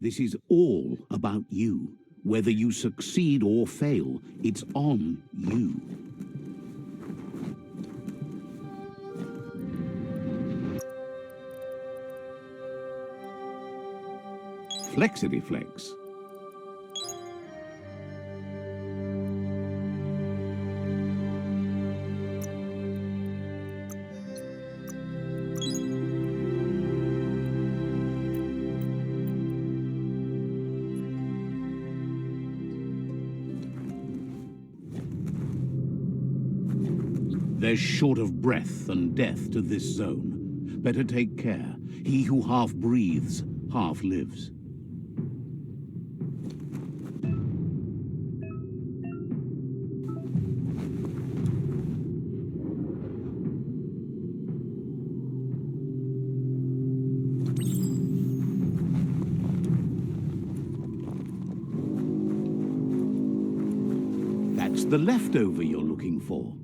This is all about you. Whether you succeed or fail, it's on you. Flexity Flex. There's short of breath and death to this zone. Better take care. He who half breathes, half lives. That's the leftover you're looking for.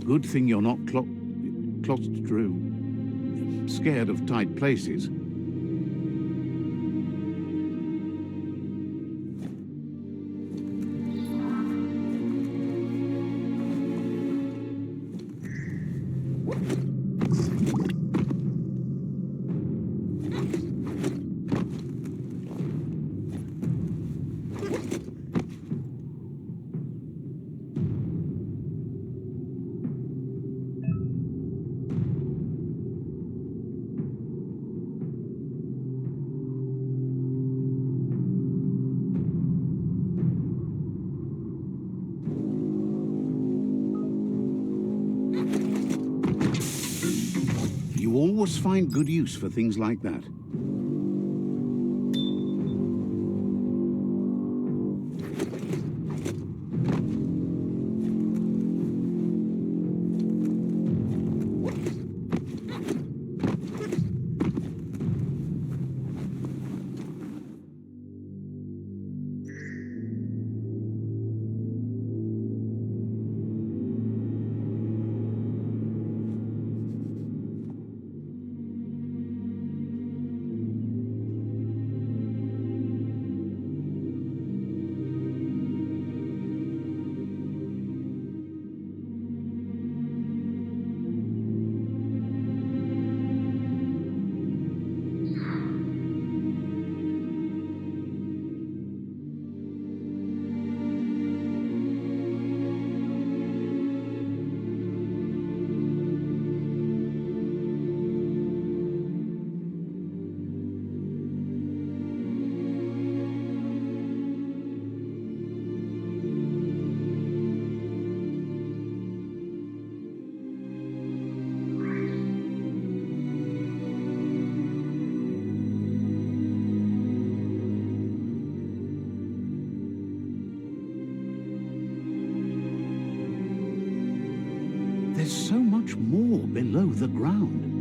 Good thing you're not scared of tight places. You always find good use for things like that. There's so much more below the ground.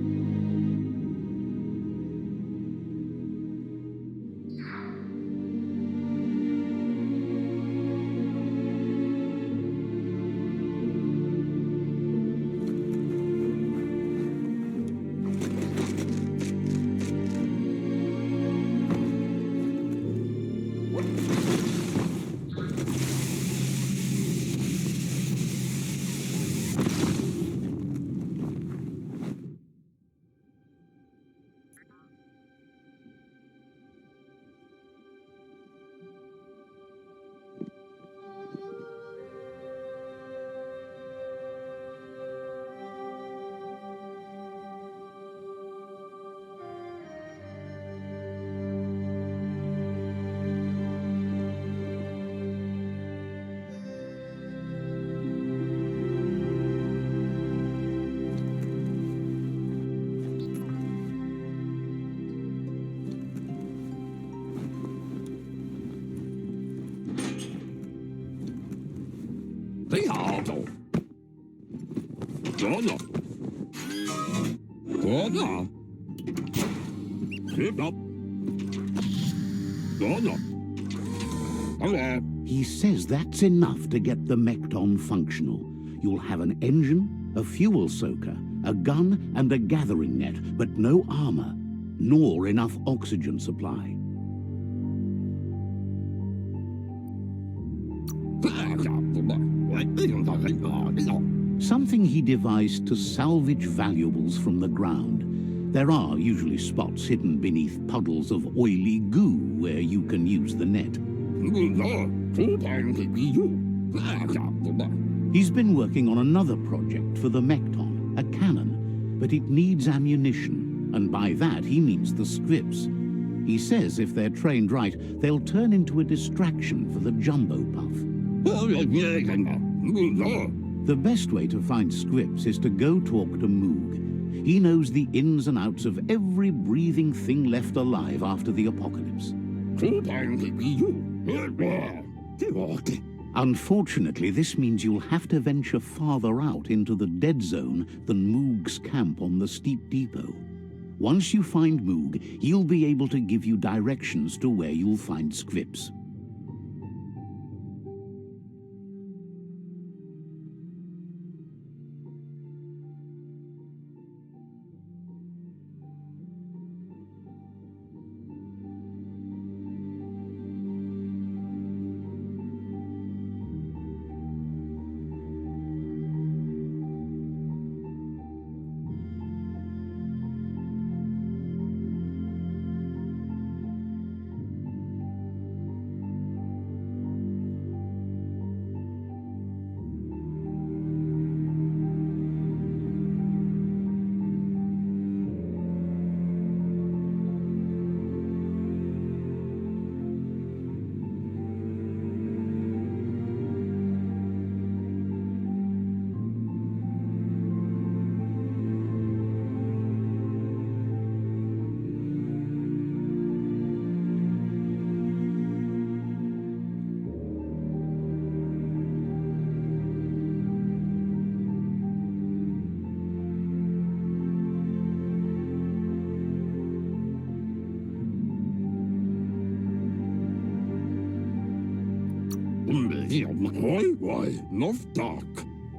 He says that's enough to get the mechton functional. You'll have an engine, a fuel soaker, a gun, and a gathering net, but no armor, nor enough oxygen supply. Something he devised to salvage valuables from the ground. There are usually spots hidden beneath puddles of oily goo where you can use the net. He's been working on another project for the mechton, a cannon, but it needs ammunition, and by that he means the scripts. He says if they're trained right, they'll turn into a distraction for the jumbo puff. The best way to find scripts is to go talk to Moog. He knows the ins and outs of every breathing thing left alive after the apocalypse. Unfortunately, this means you'll have to venture farther out into the dead zone than Moog's camp on the steep depot. Once you find Moog, he'll be able to give you directions to where you'll find scripts.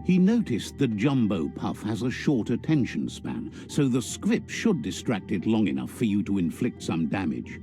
He noticed the jumbo puff has a short attention span, so the script should distract it long enough for you to inflict some damage.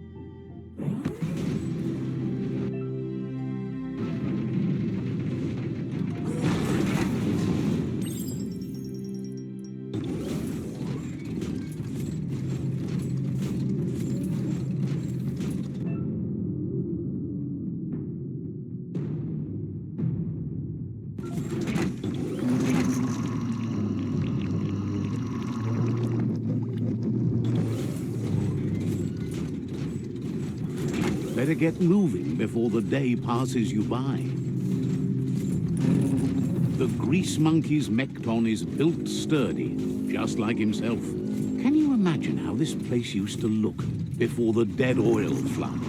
Better get moving before the day passes you by. The grease monkey's mechton is built sturdy, just like himself. Can you imagine how this place used to look before the dead oil flood?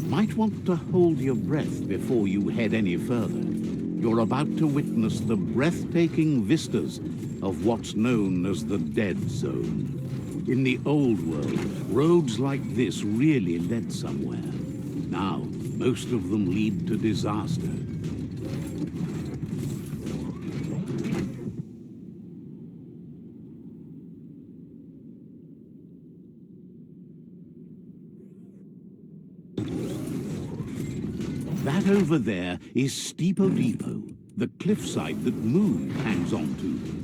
Might might want to hold your breath before you head any further. You're about to witness the breathtaking vistas of what's known as the Dead Zone. In the old world, roads like this really led somewhere. Now, most of them lead to disaster. That over there is Steepo Depot, the cliffside that Moon hangs on to.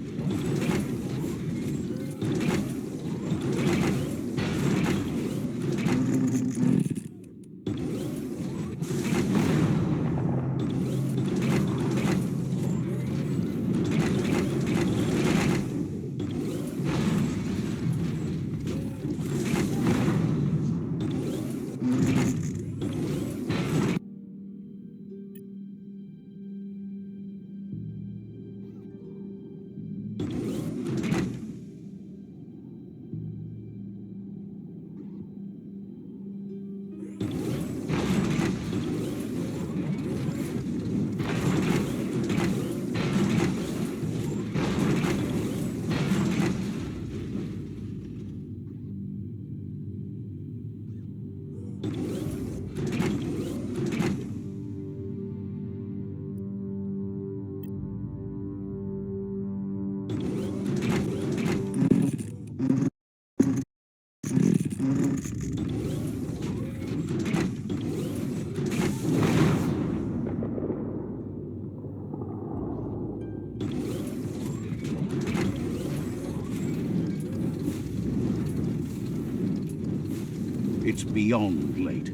It's beyond late.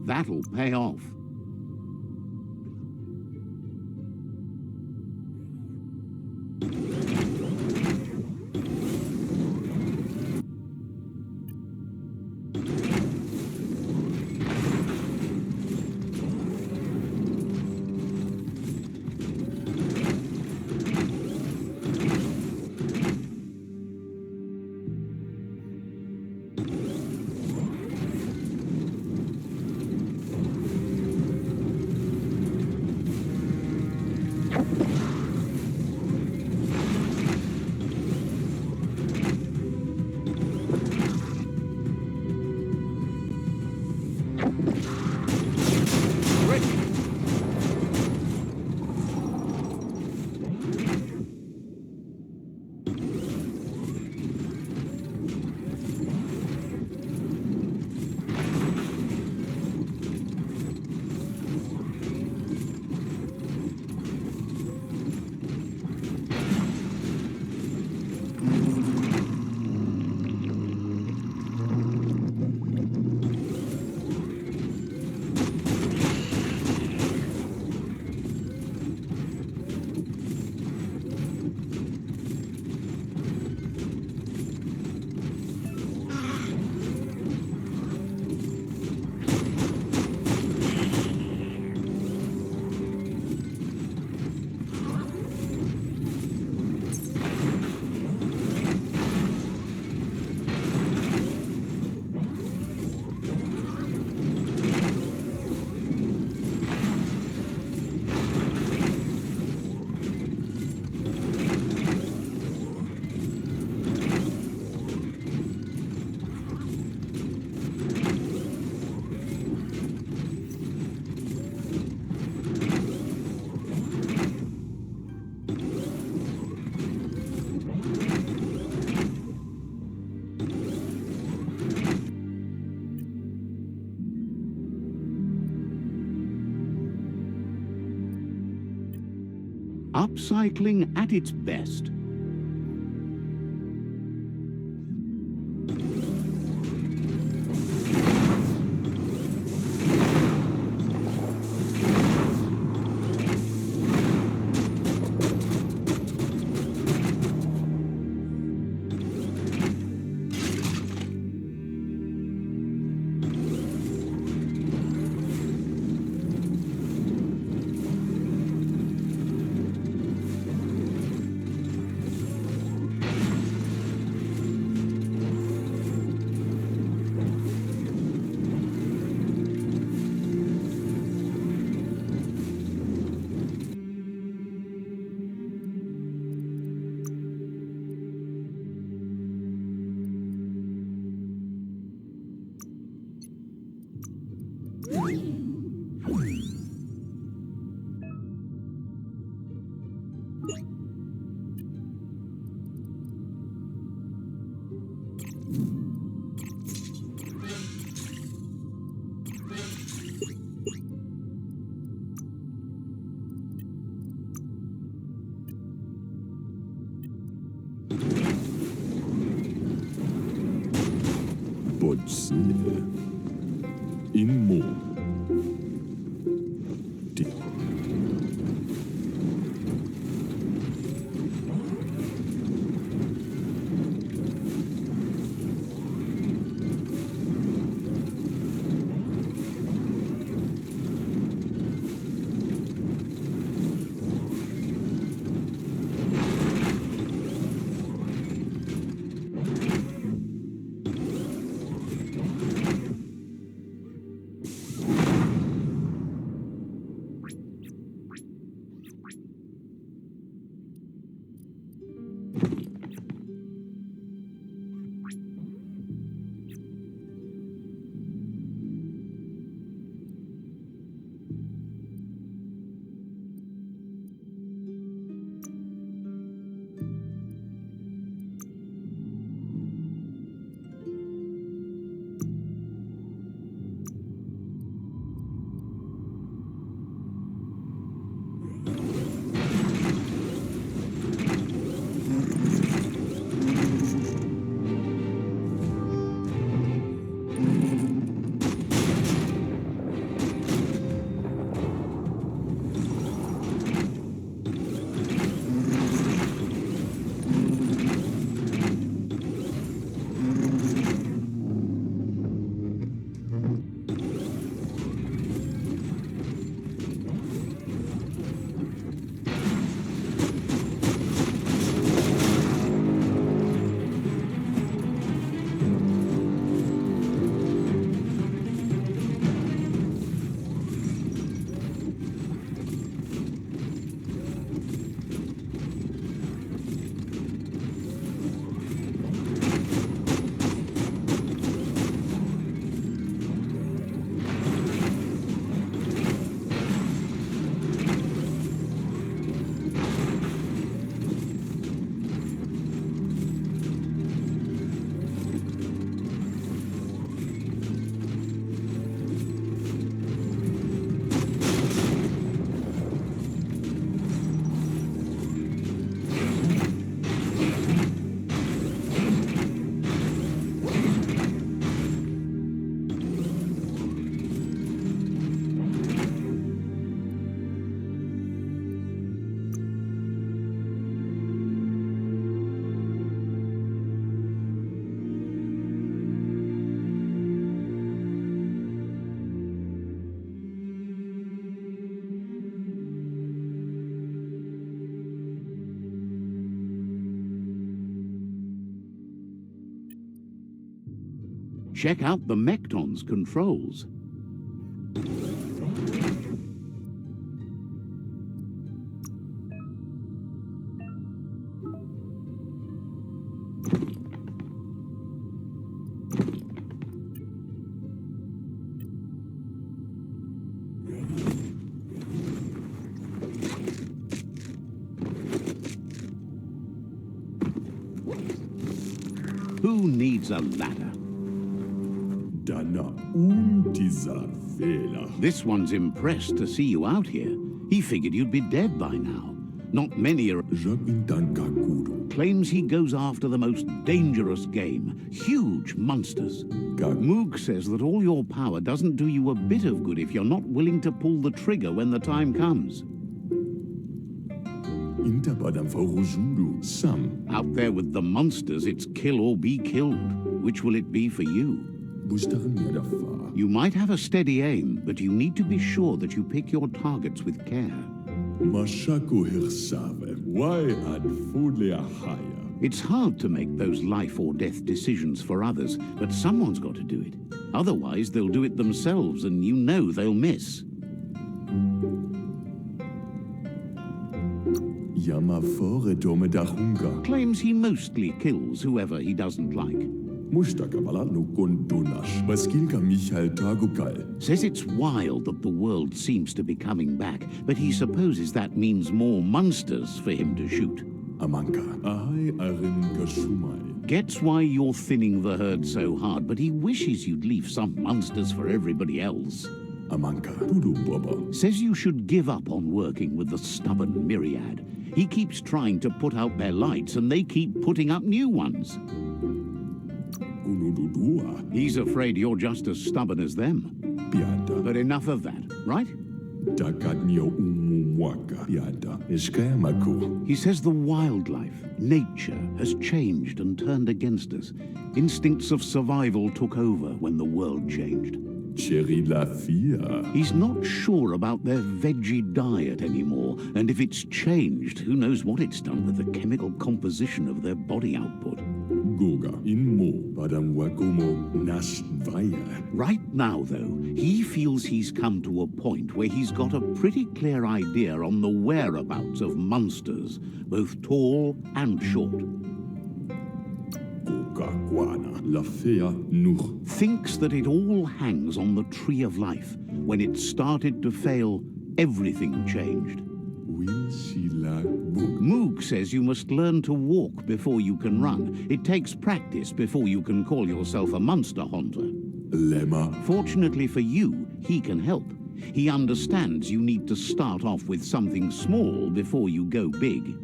That'll pay off. Upcycling at its best. In more. Check out the Mechton's controls. Who needs a ladder? This one's impressed to see you out here. He figured you'd be dead by now. Not many are. Claims he goes after the most dangerous game, huge monsters. Moog says that all your power doesn't do you a bit of good if you're not willing to pull the trigger when the time comes. Out there with the monsters, it's kill or be killed. Which will it be for you? You might have a steady aim, but you need to be sure that you pick your targets with care. It's hard to make those life or death decisions for others, but someone's got to do it. Otherwise, they'll do it themselves, and you know they'll miss. Claims he mostly kills whoever he doesn't like. Says it's wild that the world seems to be coming back, but he supposes that means more monsters for him to shoot. Gets why you're thinning the herd so hard, but he wishes you'd leave some monsters for everybody else. Says you should give up on working with the stubborn myriad. He keeps trying to put out their lights, and they keep putting up new ones. He's afraid you're just as stubborn as them. But enough of that, right? He says the wildlife, nature, has changed and turned against us. Instincts of survival took over when the world changed. He's not sure about their veggie diet anymore, and if it's changed, who knows what it's done with the chemical composition of their body output. Right now, though, he feels he's come to a point where he's got a pretty clear idea on the whereabouts of monsters, both tall and short. Thinks that it all hangs on the tree of life. When it started to fail, everything changed. Moog says you must learn to walk before you can run. It takes practice before you can call yourself a monster hunter. Fortunately for you, he can help. He understands you need to start off with something small before you go big.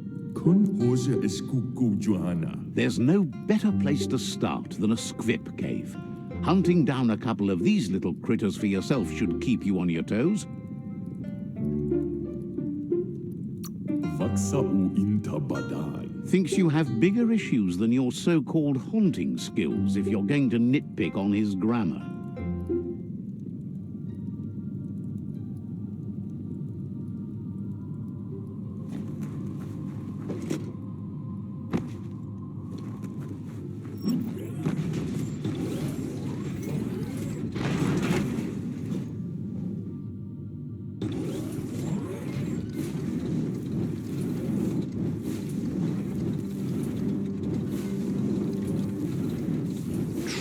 There's no better place to start than a scrip cave. Hunting down a couple of these little critters for yourself should keep you on your toes. Thinks you have bigger issues than your so-called haunting skills if you're going to nitpick on his grammar.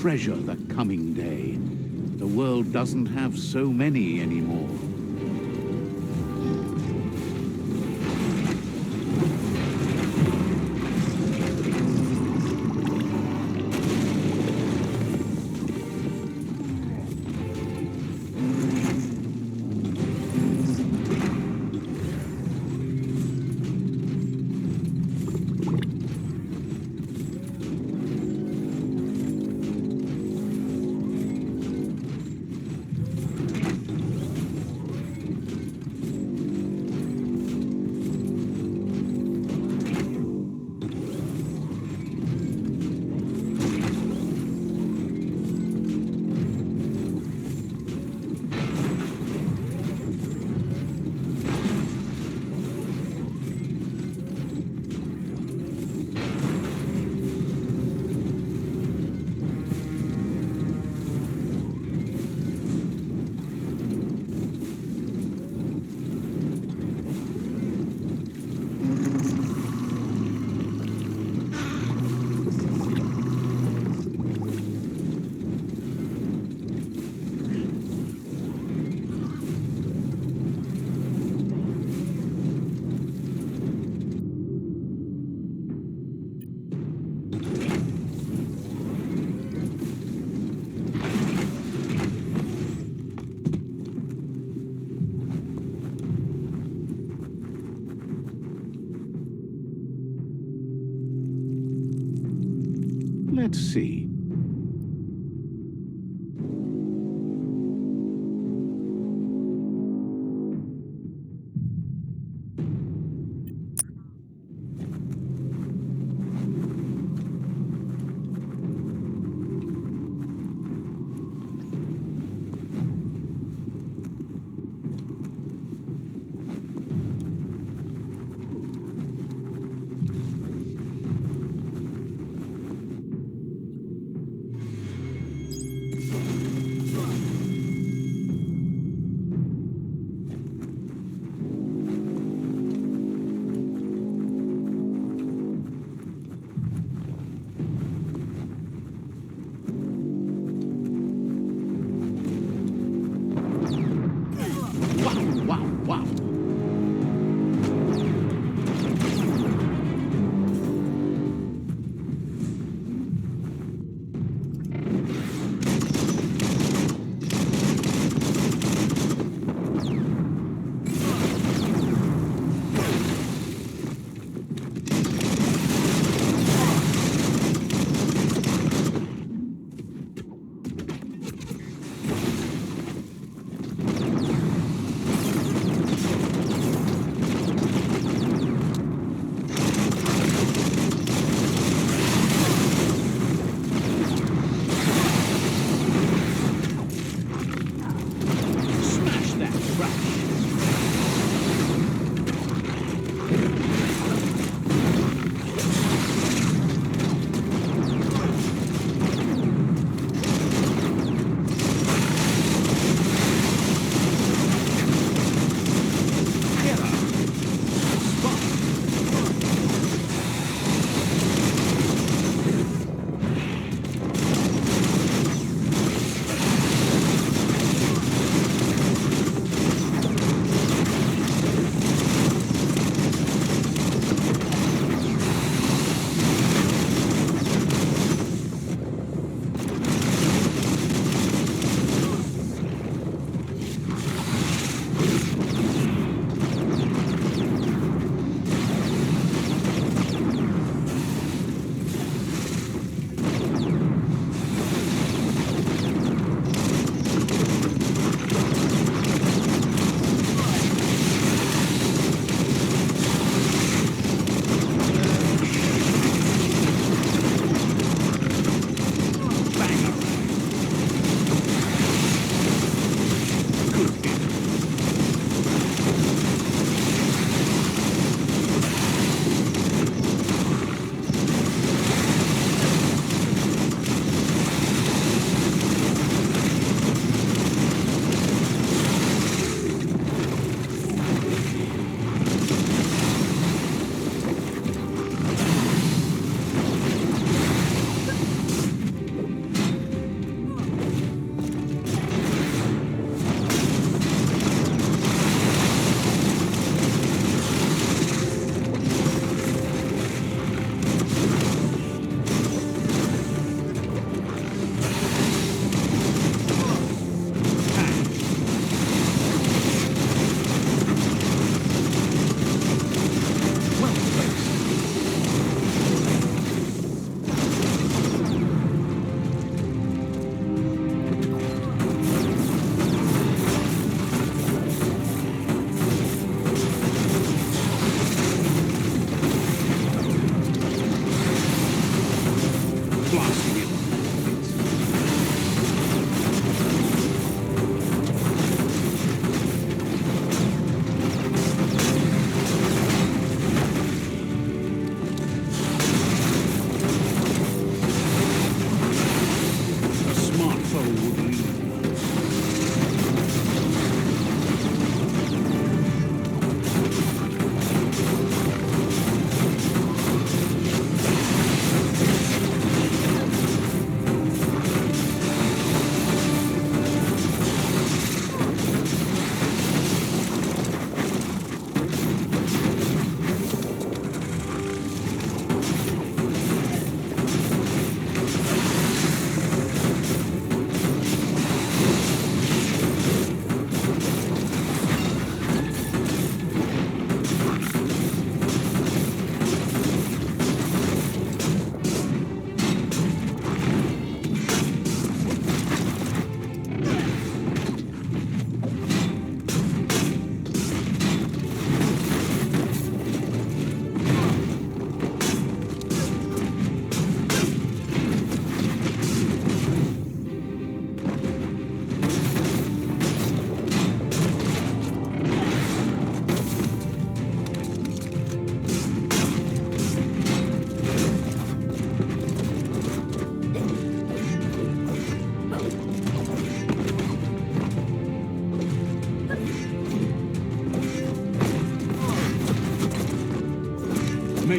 Treasure the coming day. The world doesn't have so many anymore. Let's see.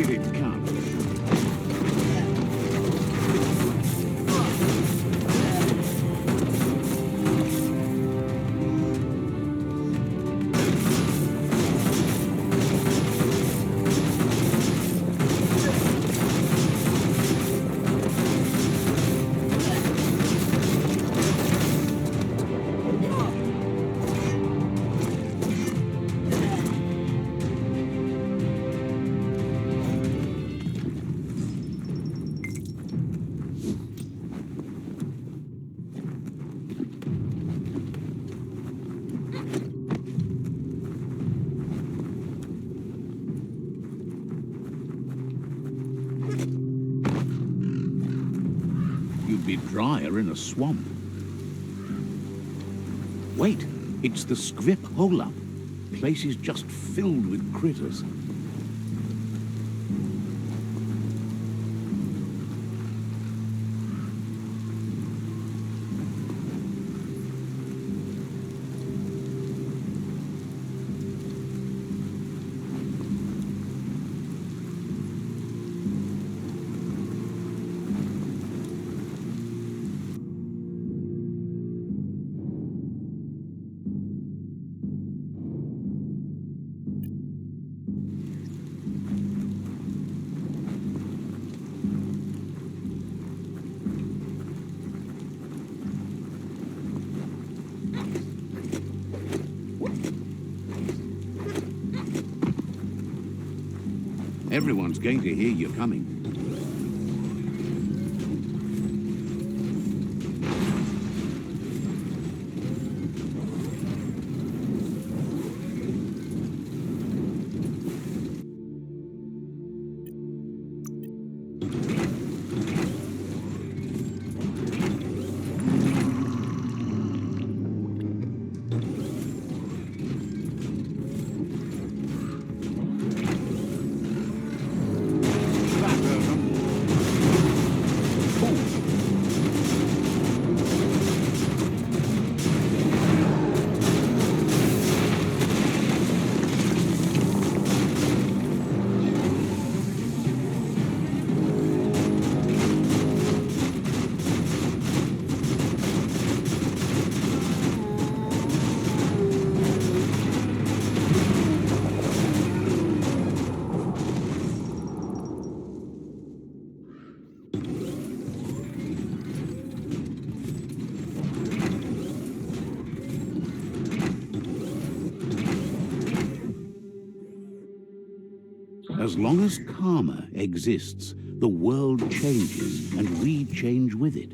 Here it comes. You'd be drier in a swamp. Wait, it's the scrip hole-up. Place is just filled with critters. Everyone's going to hear you coming. As long as karma exists, the world changes, and we change with it.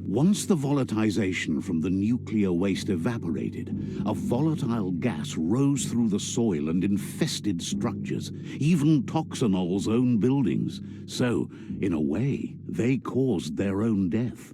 Once the volatilization from the nuclear waste evaporated, a volatile gas rose through the soil and infested structures, even Toxanol's own buildings. So, in a way, they caused their own death.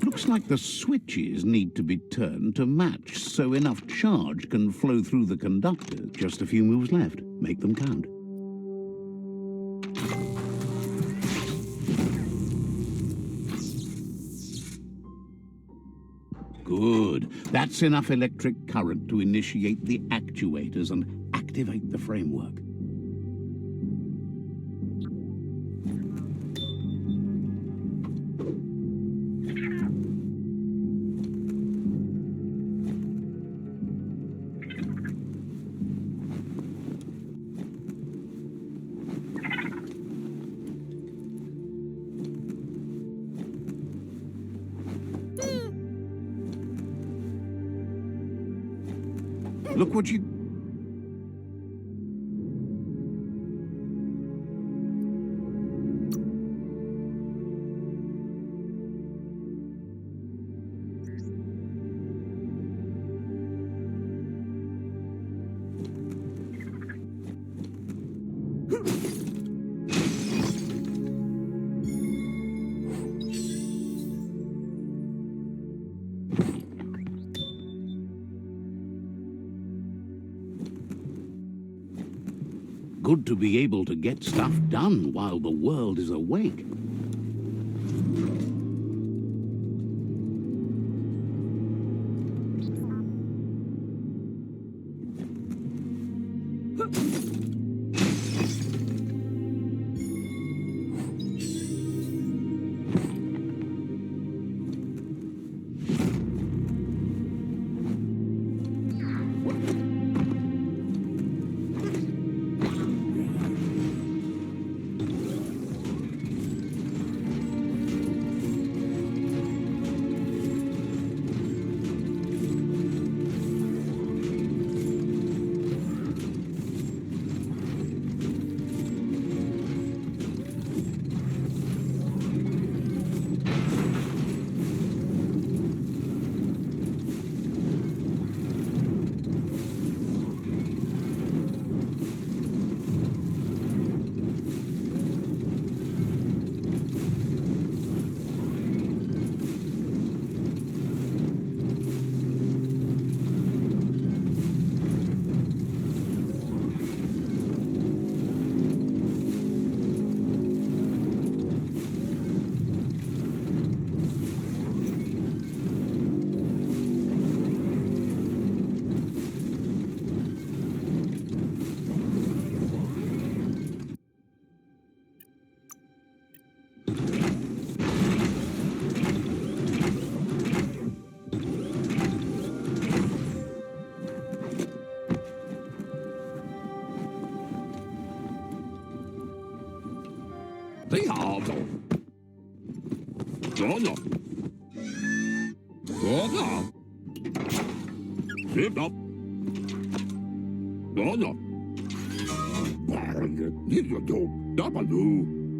Looks like the switches need to be turned to match so enough charge can flow through the conductor. Just a few moves left. Make them count. Good. That's enough electric current to initiate the actuators and activate the framework. Look what you... Good to be able to get stuff done while the world is awake.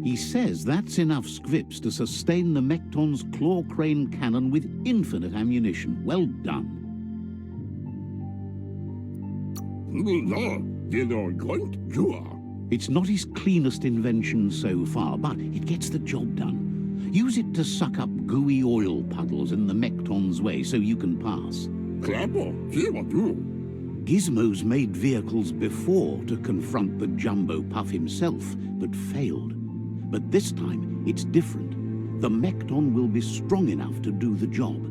He says that's enough scripts to sustain the Mechton's claw crane cannon with infinite ammunition. Well done. It's not his cleanest invention so far, but it gets the job done. Use it to suck up gooey oil puddles in the Mechton's way so you can pass. Gizmo's made vehicles before to confront the Jumbo Puff himself, but failed. But this time, it's different. The Mechton will be strong enough to do the job.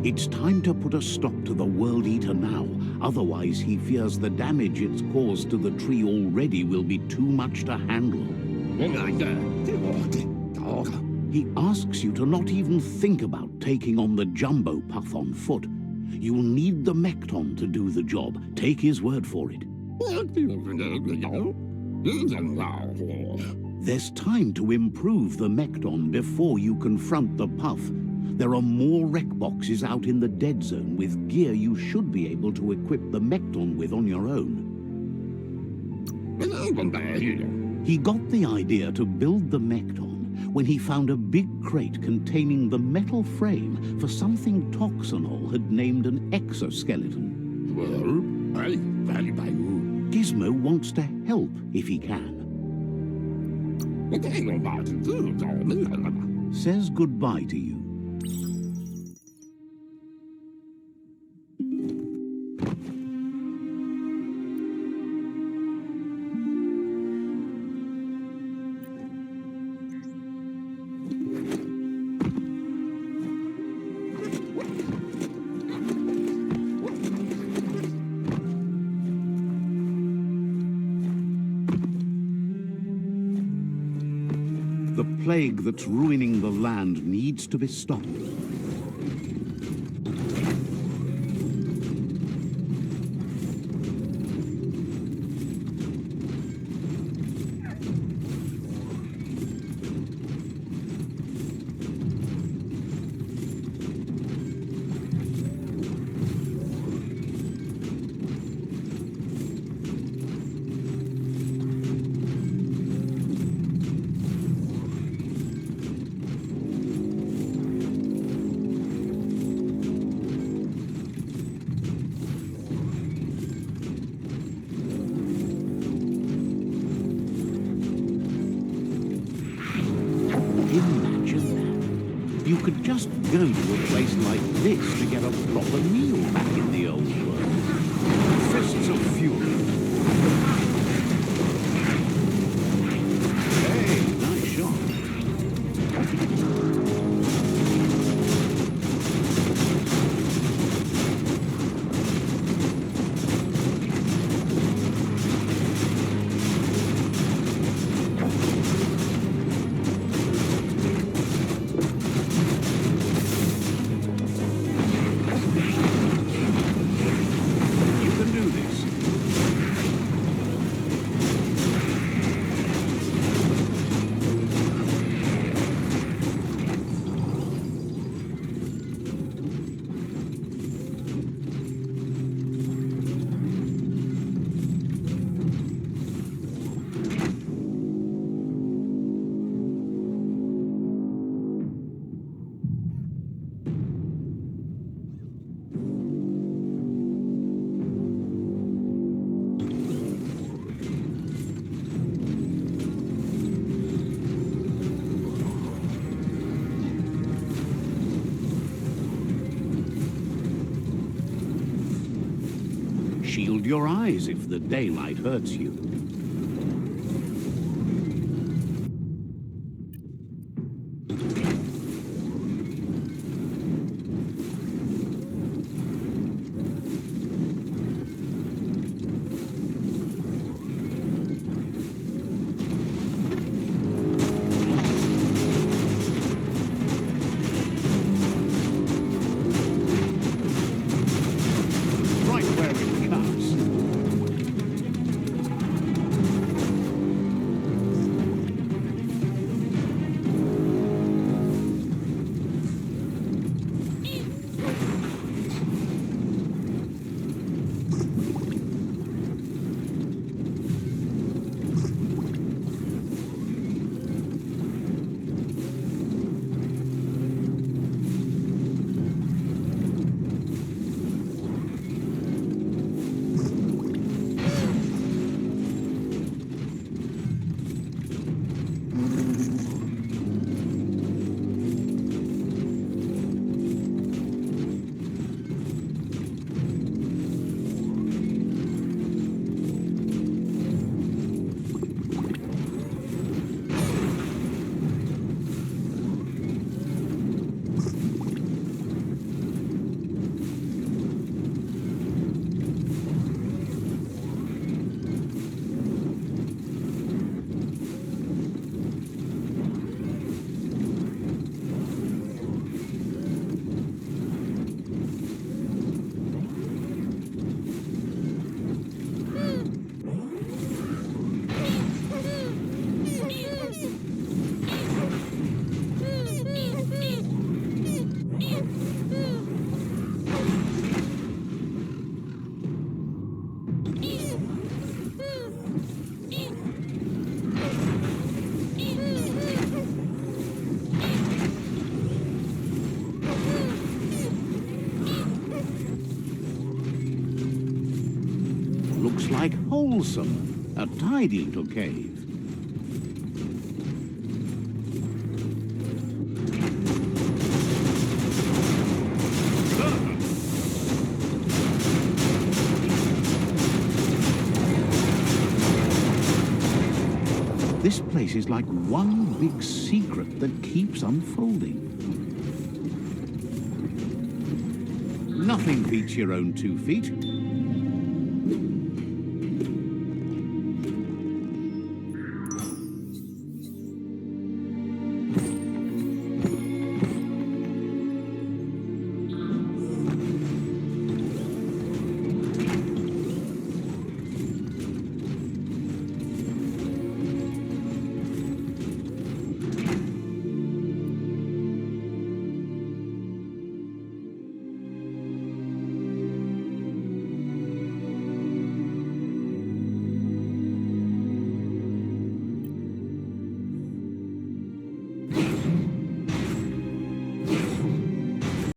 It's time to put a stop to the World Eater now. Otherwise, he fears the damage it's caused to the tree already will be too much to handle. He asks you to not even think about taking on the Jumbo Puff on foot. You'll need the Mechton to do the job. Take his word for it. There's time to improve the Mechton before you confront the Puff. There are more wreck boxes out in the dead zone with gear you should be able to equip the Mechton with on your own. He got the idea to build the Mechton when he found a big crate containing the metal frame for something Toxanol had named an exoskeleton. Gizmo wants to help if he can. Says goodbye to you. The plague that's ruining the land needs to be stopped. could just go to a place like this to get a proper meal back in the old world. Fists of fury. Hey, nice shot. Shield your eyes if the daylight hurts you. Looks like wholesome, a tidy little cave. This place is like one big secret that keeps unfolding. Nothing beats your own 2 feet.